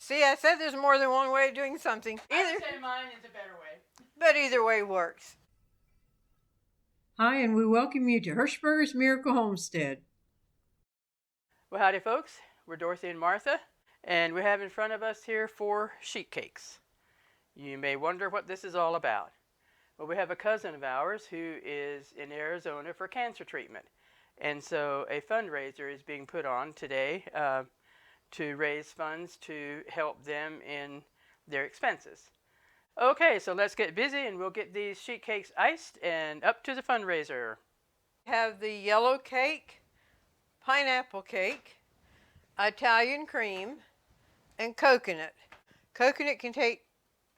See, I said there's more than one way of doing something. I would say mine is a better way. But either way works. Hi, and we welcome you to Hershberger's Miracle Homestead. Well, howdy, folks. We're Dorothy and Martha, and we have in front of us here 4 sheet cakes. You may wonder what this is all about. Well, we have a cousin of ours who is in Arizona for cancer treatment, and so a fundraiser is being put on today to raise funds to help them in their expenses. Okay, so let's get busy and we'll get these sheet cakes iced and up to the fundraiser. Have the yellow cake, pineapple cake, Italian cream, and coconut. Coconut can take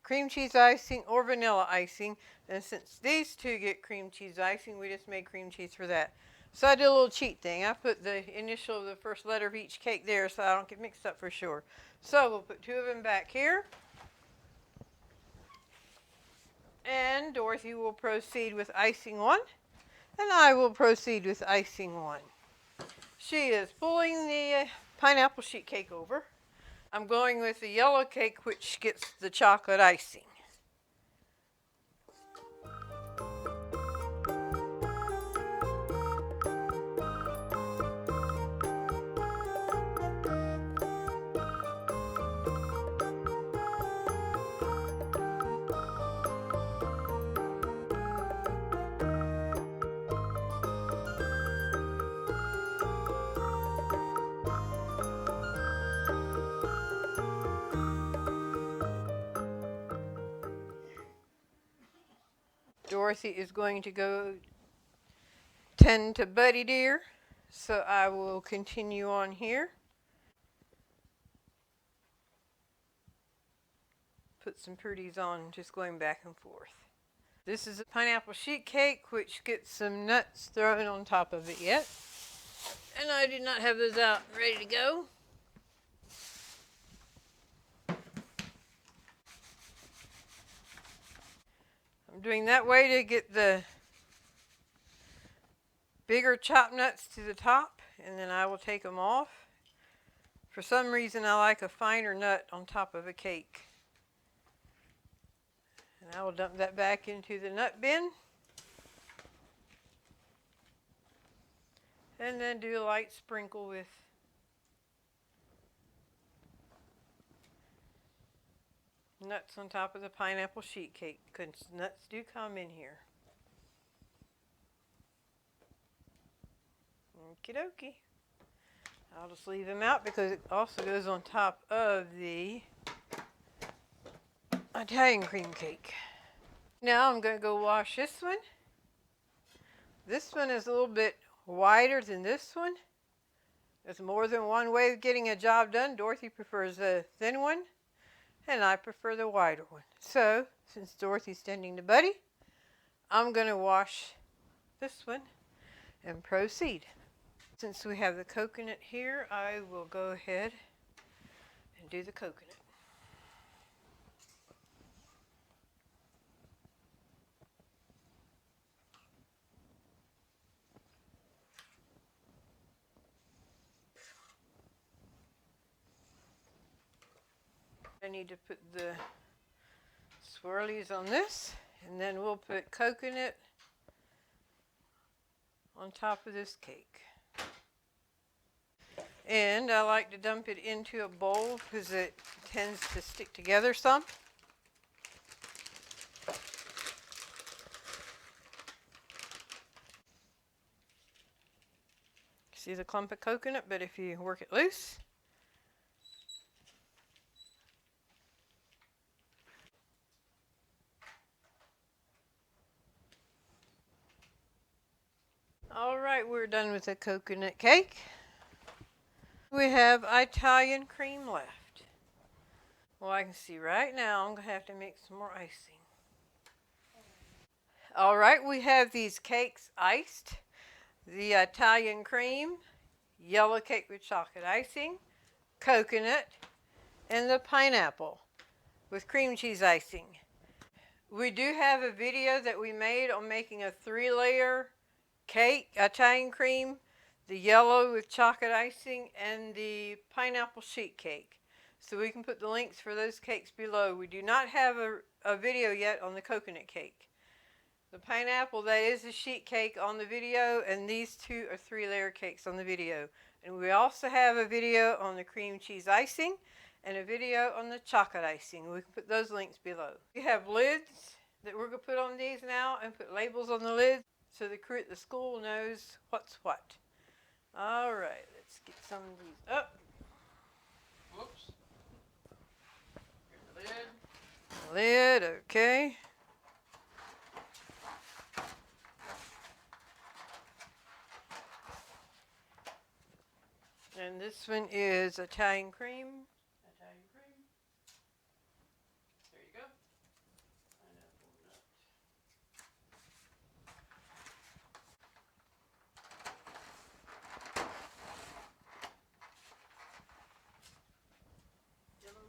cream cheese icing or vanilla icing, and since these two get cream cheese icing, we just made cream cheese for that. So I did a little cheat thing. I put the initial of the first letter of each cake there so I don't get mixed up for sure. So we'll put 2 of them back here. And Dorothy will proceed with icing 1, and I will proceed with icing 1. She is pulling the pineapple sheet cake over. I'm going with the yellow cake, which gets the chocolate icing. Dorothy is going to go tend to Buddy dear, so I will continue on here. Put some pretties on, just going back and forth. This is a pineapple sheet cake, which gets some nuts thrown on top of it yet. And I did not have those out ready to go. I'm doing that way to get the bigger chopped nuts to the top, and then I will take them off. For some reason, I like a finer nut on top of a cake. And I will dump that back into the nut bin. And then do a light sprinkle with nuts on top of the pineapple sheet cake, because nuts do come in here. Okie dokie. I'll just leave them out because it also goes on top of the Italian cream cake. Now I'm going to go wash this one. This one is a little bit wider than this one. There's more than one way of getting a job done. Dorothy prefers the thin one, and I prefer the wider one. So, since Dorothy's tending to Buddy, I'm going to wash this one and proceed. Since we have the coconut here, I will go ahead and do the coconut. I need to put the swirlies on this, and then we'll put coconut on top of this cake. And I like to dump it into a bowl because it tends to stick together some. See the clump of coconut, but if you work it loose, all right, we're done with the coconut cake. We have Italian cream left. Well, I can see right now I'm going to have to make some more icing. All right, we have these cakes iced. The Italian cream, yellow cake with chocolate icing, coconut, and the pineapple with cream cheese icing. We do have a video that we made on making a 3-layer cake, Italian cream, the yellow with chocolate icing, and the pineapple sheet cake. so we can put the links for those cakes below. We do not have a video yet on the coconut cake. The pineapple, that is a sheet cake on the video, and these two are 3-layer cakes on the video. And we also have a video on the cream cheese icing and a video on the chocolate icing. We can put those links below. We have lids that we're going to put on these now and put labels on the lids so the crew at the school knows what's what. All right, let's get some of these up. Whoops. Here's the lid. Lid, okay. And this one is Italian cream. Italian cream. There you go. Pineapple nut. Yellow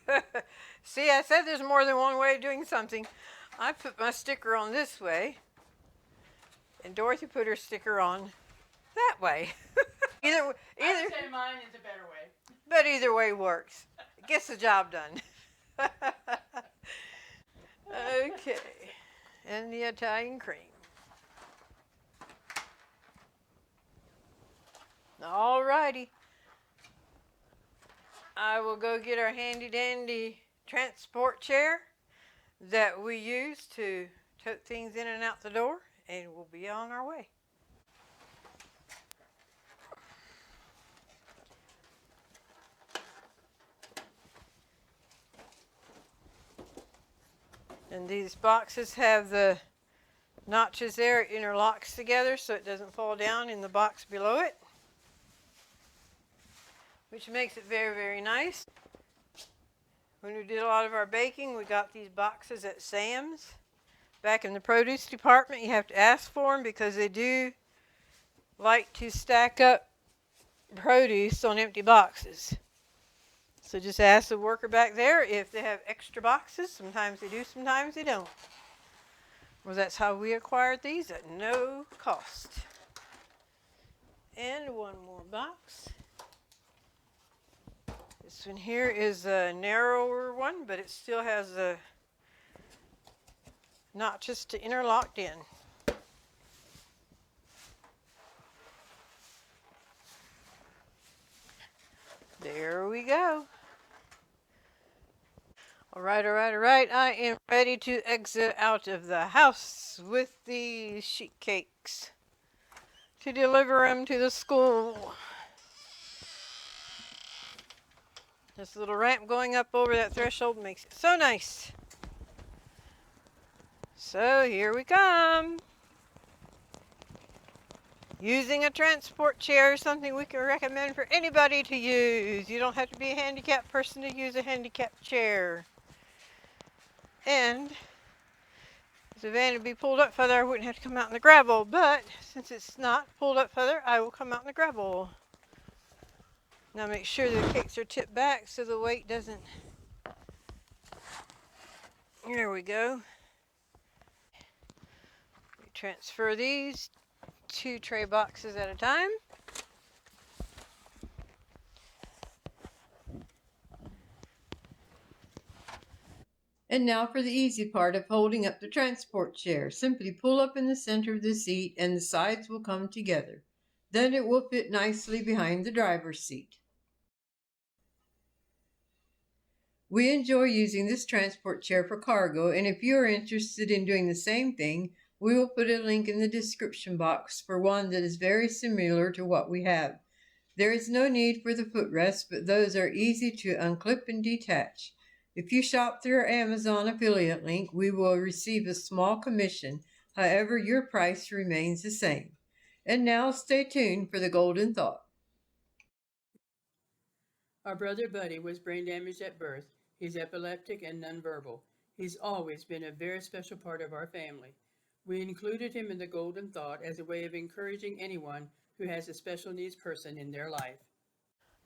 coconut. See, I said there's more than one way of doing something. I put my sticker on this way, and Dorothy put her sticker on that way. I would say mine is a better way. But either way works. It gets the job done. Okay, and the Italian cream. All righty. I will go get our handy dandy transport chair that we use to tote things in and out the door, and we'll be on our way. And these boxes have the notches there. It interlocks together so it doesn't fall down in the box below it, which makes it very, very nice. When we did a lot of our baking, we got these boxes at Sam's. Back in the produce department, you have to ask for them because they do like to stack up produce on empty boxes. So just ask the worker back there if they have extra boxes. Sometimes they do, sometimes they don't. Well, that's how we acquired these at no cost. And one more box. This one here is a narrower one, but it still has the notches to interlock in. There we go. All right. I am ready to exit out of the house with the sheet cakes to deliver them to the school. This little ramp going up over that threshold makes it so nice. So here we come. Using a transport chair is something we can recommend for anybody to use. You don't have to be a handicapped person to use a handicapped chair. And if the van would be pulled up further, I wouldn't have to come out in the gravel. But since it's not pulled up further, I will come out in the gravel. Now make sure the cakes are tipped back so the weight doesn't. There we go. We transfer these 2 tray boxes at a time. And now for the easy part of holding up the transport chair. Simply pull up in the center of the seat and the sides will come together. Then it will fit nicely behind the driver's seat. We enjoy using this transport chair for cargo, and if you are interested in doing the same thing, we will put a link in the description box for one that is very similar to what we have. There is no need for the footrest, but those are easy to unclip and detach. If you shop through our Amazon affiliate link, we will receive a small commission. However, your price remains the same. And now stay tuned for the golden thought. Our brother Buddy was brain damaged at birth. He's epileptic and nonverbal. He's always been a very special part of our family. We included him in the golden thought as a way of encouraging anyone who has a special needs person in their life.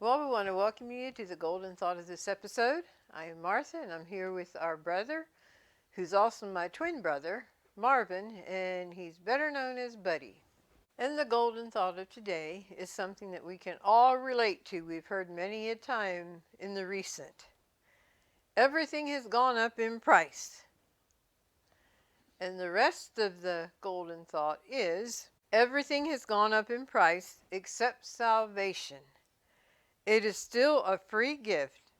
Well, we want to welcome you to the golden thought of this episode. I am Martha, and I'm here with our brother, who's also my twin brother, Marvin, and he's better known as Buddy. And the golden thought of today is something that we can all relate to. We've heard many a time in the recent. Everything has gone up in price. And the rest of the golden thought is everything has gone up in price except salvation. It is still a free gift,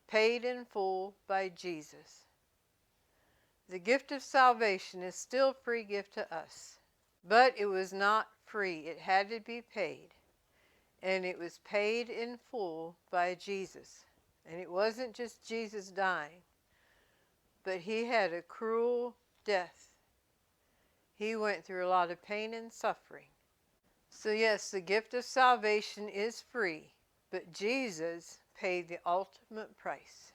paid in full by Jesus. The gift of salvation is still a free gift to us. But it was not free. It had to be paid. And it was paid in full by Jesus. And it wasn't just Jesus dying, but he had a cruel death. He went through a lot of pain and suffering. So yes, the gift of salvation is free, but Jesus paid the ultimate price.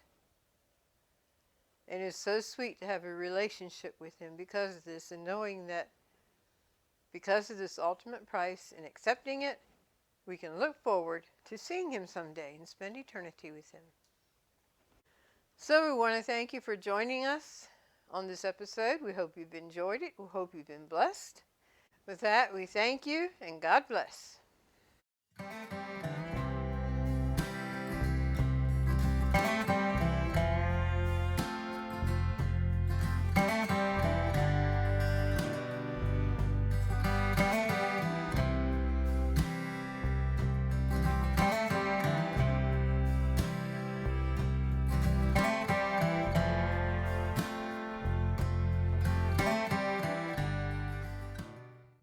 And it's so sweet to have a relationship with him because of this, and knowing that because of this ultimate price and accepting it, we can look forward to seeing him someday and spend eternity with him. So we want to thank you for joining us on this episode. We hope you've enjoyed it. We hope you've been blessed. With that, we thank you and God bless.